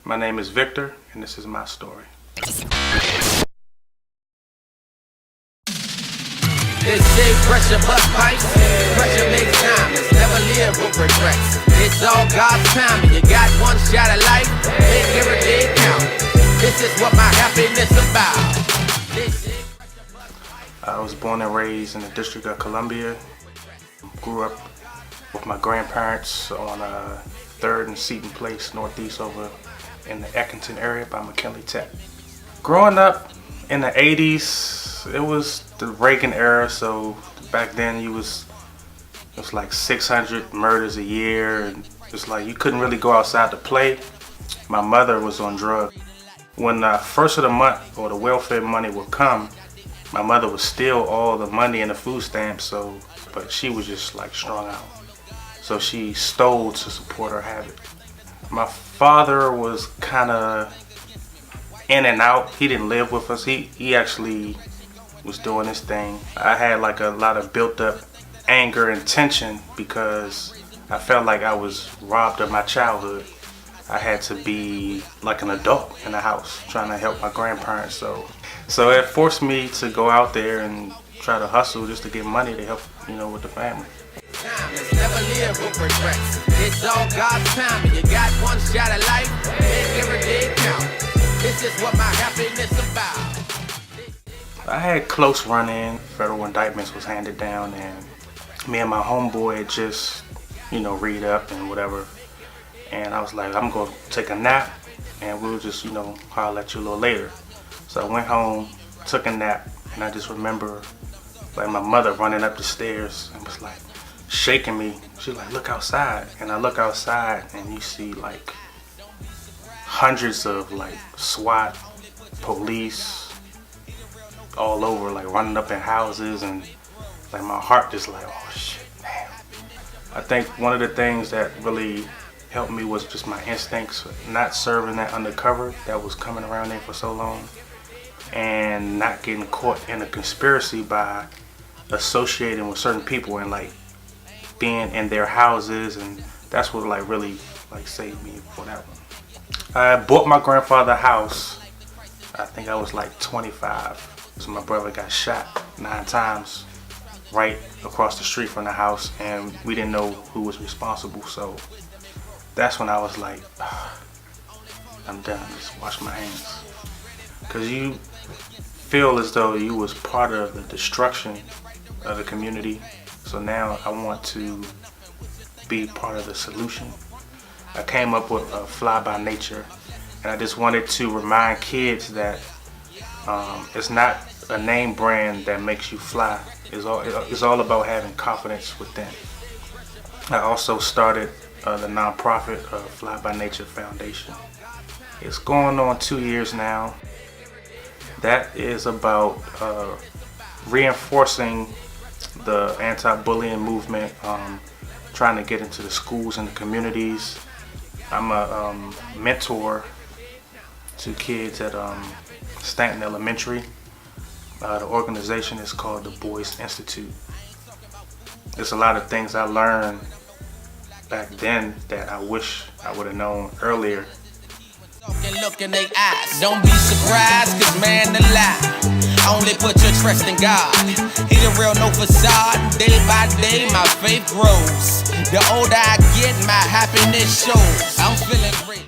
My name is Victor, and this is my story. They say pressure bust pipes, pressure makes diamonds, never live with regrets. It's all God's time, and you got one shot at life, make every day count. This is what my happiness about. I was born and raised in the District of Columbia. Grew up with my grandparents on 3rd and Seton Place, Northeast over in the Eckington area by McKinley Tech. Growing up in the 80s, it was the Reagan era, so back then it was like 600 murders a year, and it's like you couldn't really go outside to play. My mother was on drugs. When the first of the month or the welfare money would come, my mother would steal all the money and the food stamps, but she was just like strung out. So she stole to support her habit. My father was kind of in and out. He didn't live with us. He actually was doing his thing. I had like a lot of built up anger and tension because I felt like I was robbed of my childhood. I had to be like an adult in the house trying to help my grandparents. So it forced me to go out there and try to hustle just to get money to help, with the family. Never live with regrets. It's all God's time, and you got one shot at life, make every day count. This is what my happiness about. I had close run-in. Federal indictments was handed down, and me and my homeboy had just, read up and whatever. And I was like, I'm gonna take a nap, and we'll just, holler at you a little later. So I went home, took a nap, and I just remember like my mother running up the stairs and was like shaking me. She's like, look outside. And I look outside and you see like hundreds of like SWAT, police all over, like running up in houses, and like my heart just like, oh shit, man. I think one of the things that really helped me was just my instincts, not serving that undercover that was coming around there for so long, and not getting caught in a conspiracy by associating with certain people and like being in their houses, and that's what like really like saved me for that one. I bought my grandfather a house. I think I was like 25. So my brother got shot 9 times right across the street from the house, and we didn't know who was responsible. So that's when I was like, I'm done, just wash my hands. Cause you feel as though you was part of the destruction of the community. So now I want to be part of the solution. I came up with Fly by Nature, and I just wanted to remind kids that it's not a name brand that makes you fly. It's all about having confidence within. I also started the non-profit Fly by Nature Foundation. It's going on 2 years now. That is about reinforcing the anti-bullying movement, trying to get into the schools and the communities. I'm a mentor to kids at Stanton Elementary. The organization is called the Boys Institute. There's a lot of things I learned back then that I wish I would have known earlier. Look in their eyes. Don't be surprised, cause man alive. Only put your trust in God. He the real, no facade. Day by day my faith grows. The older I get, my happiness shows. I'm feeling great.